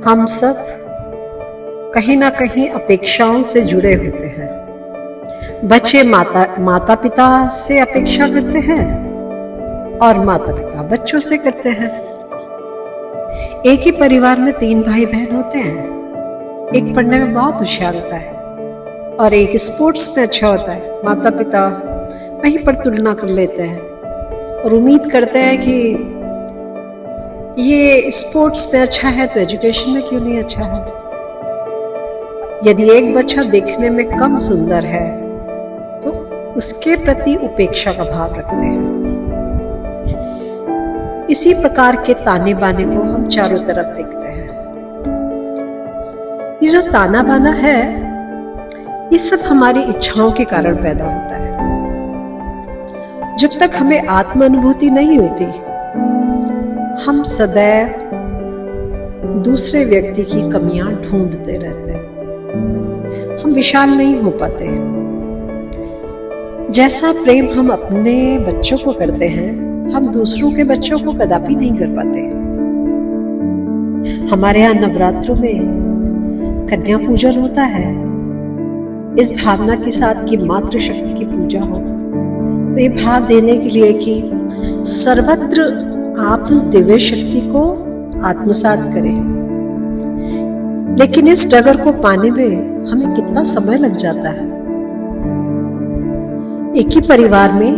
हम सब कहीं ना कहीं अपेक्षाओं से जुड़े होते हैं। बच्चे माता पिता से अपेक्षा करते हैं और माता पिता बच्चों से करते हैं। एक ही परिवार में 3 भाई बहन होते हैं। एक पढ़ने में बहुत होशियार होता है और एक स्पोर्ट्स में अच्छा होता है। माता पिता वहीं पर तुलना कर लेते हैं और उम्मीद करते हैं कि ये स्पोर्ट्स में अच्छा है तो एजुकेशन में क्यों नहीं अच्छा है। यदि एक बच्चा देखने में कम सुंदर है तो उसके प्रति उपेक्षा का भाव रखते हैं। इसी प्रकार के ताने बाने को हम चारों तरफ देखते हैं। ये जो ताना बाना है ये सब हमारी इच्छाओं के कारण पैदा होता है। जब तक हमें आत्म अनुभूति नहीं होती हम सदैव दूसरे व्यक्ति की कमियां ढूंढते रहते हैं। हम विशाल नहीं हो पाते। जैसा प्रेम हम अपने बच्चों को करते हैं हम दूसरों के बच्चों को कदापि नहीं कर पाते। हमारे यहाँ नवरात्रों में कन्या पूजन होता है इस भावना के साथ कि मातृशक्ति की पूजा हो। तो ये भाव देने के लिए कि सर्वत्र आप उस दिव्य शक्ति को आत्मसात करें। लेकिन इस डगर को पाने में हमें कितना समय लग जाता है। एक ही परिवार में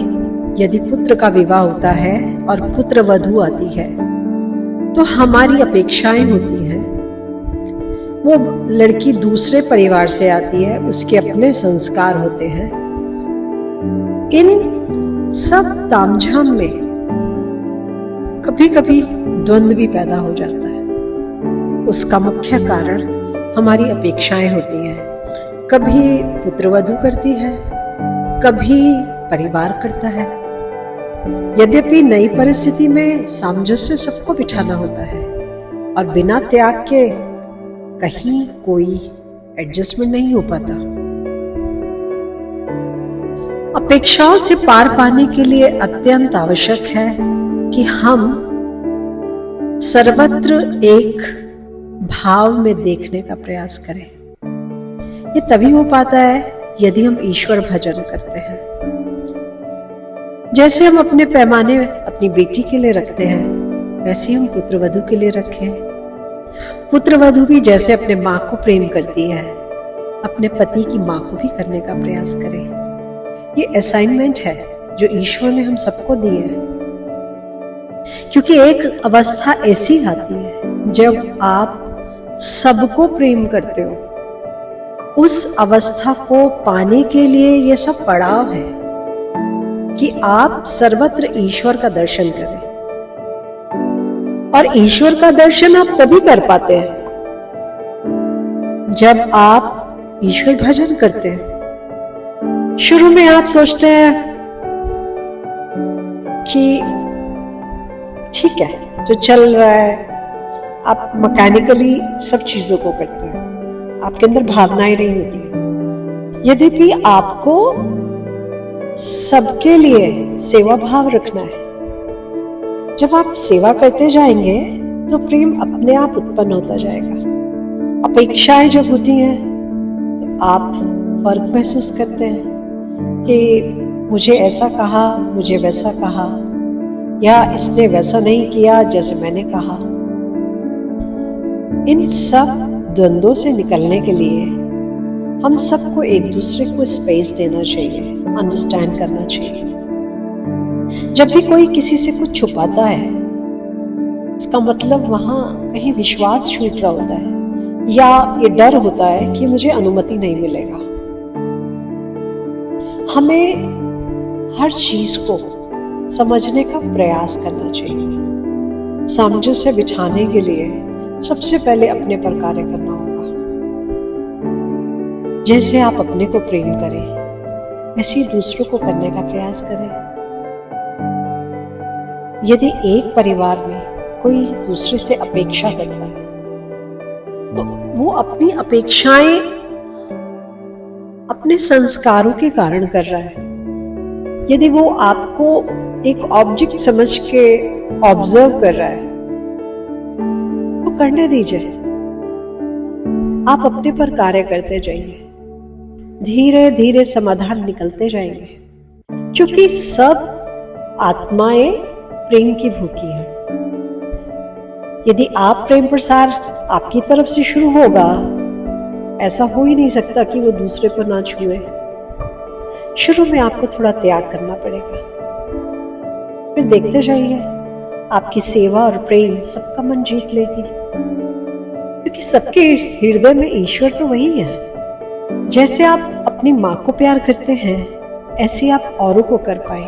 यदि पुत्र का विवाह होता है और पुत्र वधू आती है तो हमारी अपेक्षाएं होती हैं। वो लड़की दूसरे परिवार से आती है, उसके अपने संस्कार होते हैं। इन सब तामझाम में कभी कभी द्वंद्व भी पैदा हो जाता है। उसका मुख्य कारण हमारी अपेक्षाएं होती हैं। कभी पुत्रवधू करती है, कभी परिवार करता है। यद्यपि नई परिस्थिति में सामंजस्य सबको बिठाना होता है और बिना त्याग के कहीं कोई एडजस्टमेंट नहीं हो पाता। अपेक्षाओं से पार पाने के लिए अत्यंत आवश्यक है कि हम सर्वत्र एक भाव में देखने का प्रयास करें। ये तभी हो पाता है यदि हम ईश्वर भजन करते हैं। जैसे हम अपने पैमाने अपनी बेटी के लिए रखते हैं वैसे हम पुत्रवधू के लिए रखें। पुत्रवधू भी जैसे अपने माँ को प्रेम करती है अपने पति की माँ को भी करने का प्रयास करें। ये असाइनमेंट है जो ईश्वर ने हम सबको दी है। क्योंकि एक अवस्था ऐसी आती है जब आप सबको प्रेम करते हो। उस अवस्था को पाने के लिए ये सब पड़ाव है कि आप सर्वत्र ईश्वर का दर्शन करें। और ईश्वर का दर्शन आप तभी कर पाते हैं जब आप ईश्वर भजन करते हैं। शुरू में आप सोचते हैं कि ठीक है जो चल रहा है, आप मैकेनिकली सब चीजों को करते हैं, आपके अंदर भावनाएं नहीं होती है। यद्यपि आपको सबके लिए सेवा भाव रखना है। जब आप सेवा करते जाएंगे तो प्रेम अपने आप उत्पन्न होता जाएगा। अपेक्षाएं जब होती हैं तो आप फर्क महसूस करते हैं कि मुझे ऐसा कहा, मुझे वैसा कहा, या इसने वैसा नहीं किया जैसे मैंने कहा। इन सब द्वंद्वों से निकलने के लिए हम सबको एक दूसरे को स्पेस देना चाहिए, अंडरस्टैंड करना चाहिए। जब भी कोई किसी से कुछ छुपाता है इसका मतलब वहां कहीं विश्वास छूट रहा होता है या ये डर होता है कि मुझे अनुमति नहीं मिलेगा। हमें हर चीज को समझने का प्रयास करना चाहिए। सामंजस्य बिठाने के लिए सबसे पहले अपने पर कार्य करना होगा। जैसे आप अपने को प्रेम करें वैसे ही दूसरों को करने का प्रयास करें। यदि एक परिवार में कोई दूसरे से अपेक्षा करता है तो वो अपनी अपेक्षाएं अपने संस्कारों के कारण कर रहा है। यदि वो आपको एक ऑब्जेक्ट समझ के ऑब्जर्व कर रहा है तो करने दीजिए। आप अपने पर कार्य करते जाइए, धीरे धीरे समाधान निकलते जाएंगे, क्योंकि सब आत्माएं प्रेम की भूखी हैं। यदि आप प्रेम प्रसार आपकी तरफ से शुरू होगा, ऐसा हो ही नहीं सकता कि वो दूसरे को ना छुए। शुरू में आपको थोड़ा त्याग करना पड़ेगा, फिर देखते जाइए आपकी सेवा और प्रेम सबका मन जीत लेगी, क्योंकि सबके हृदय में ईश्वर तो वही है। जैसे आप अपनी माँ को प्यार करते हैं, ऐसे आप औरों को कर पाए,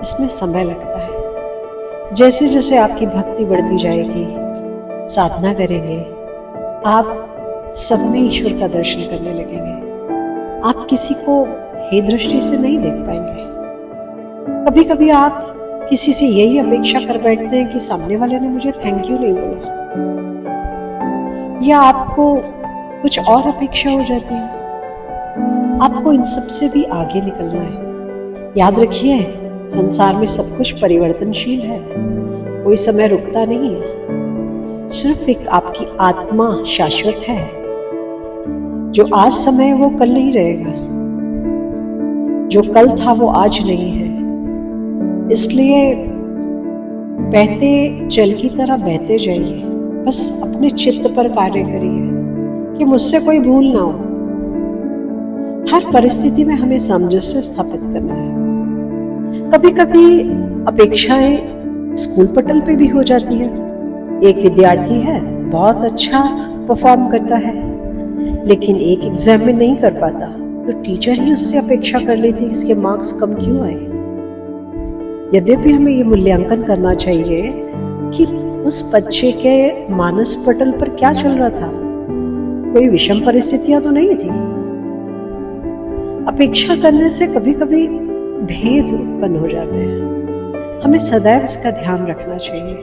इसमें समय लगता है। जैसे जैसे आपकी भक्ति बढ़ती जाएगी, साधना करेंगे, आप सब में ईश्वर का दर्शन करने लगेंगे। आप किसी को हे दृष्टि से नहीं देख पाएंगे। कभी कभी आप किसी से यही अपेक्षा कर बैठते हैं कि सामने वाले ने मुझे थैंक यू नहीं बोला, या आपको कुछ और अपेक्षा हो जाती है। आपको इन सब से भी आगे निकलना है। याद रखिए, संसार में सब कुछ परिवर्तनशील है, कोई समय रुकता नहीं है। सिर्फ एक आपकी आत्मा शाश्वत है। जो आज समय है वो कल नहीं रहेगा, जो कल था वो आज नहीं है। इसलिए बहते जल की तरह बहते जाइए, बस अपने चित्त पर कार्य करिए कि मुझसे कोई भूल ना हो। हर परिस्थिति में हमें सामंजस्य स्थापित करना है। कभी कभी अपेक्षाएं स्कूल पटल पे भी हो जाती है। एक विद्यार्थी है, बहुत अच्छा परफॉर्म करता है, लेकिन एक एग्जाम में नहीं कर पाता, तो टीचर ही उससे अपेक्षा कर लेती है इसके मार्क्स कम क्यों आए। यद्यपि हमें ये मूल्यांकन करना चाहिए कि उस बच्चे के मानस पटल पर क्या चल रहा था, कोई विषम परिस्थितियां तो नहीं थी। अपेक्षा करने से कभी कभी भेद उत्पन्न हो जाते हैं। हमें सदैव इसका ध्यान रखना चाहिए।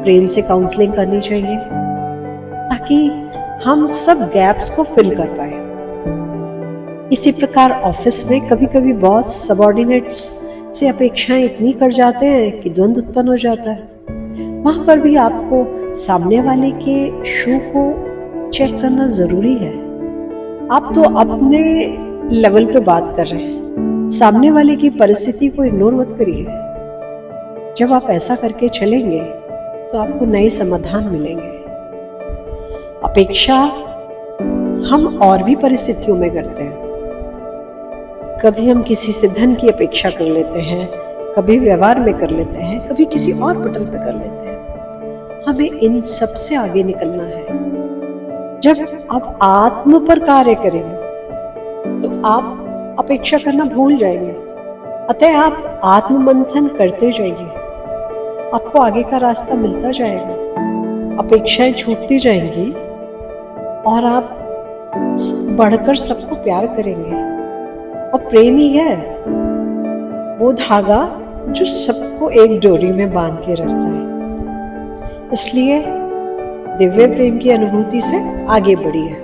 प्रेम से काउंसलिंग करनी चाहिए ताकि हम सब गैप्स को फिल कर पाए। इसी प्रकार ऑफिस में कभी कभी बॉस सबऑर्डिनेट्स से अपेक्षाएं इतनी कर जाते हैं कि द्वंद्व उत्पन्न हो जाता है। वहां पर भी आपको सामने वाले के शू को चेक करना जरूरी है। आप तो अपने लेवल पे बात कर रहे हैं, सामने वाले की परिस्थिति को इग्नोर मत करिए। जब आप ऐसा करके चलेंगे तो आपको नए समाधान मिलेंगे। अपेक्षा हम और भी परिस्थितियों में करते हैं। कभी हम किसी से धन की अपेक्षा कर लेते हैं, कभी व्यवहार में कर लेते हैं, कभी किसी और पटल पे कर लेते हैं। हमें इन सब से आगे निकलना है। जब आप आत्म पर कार्य करेंगे तो आप अपेक्षा करना भूल जाएंगे। अतः आप आत्म मंथन करते जाइए, आपको आगे का रास्ता मिलता जाएगा। अपेक्षाएं छूटती जाएंगी और आप बढ़कर सबको प्यार करेंगे। और प्रेम ही है वो धागा जो सबको एक डोरी में बांध के रखता है। इसलिए दिव्य प्रेम की अनुभूति से आगे बढ़िए।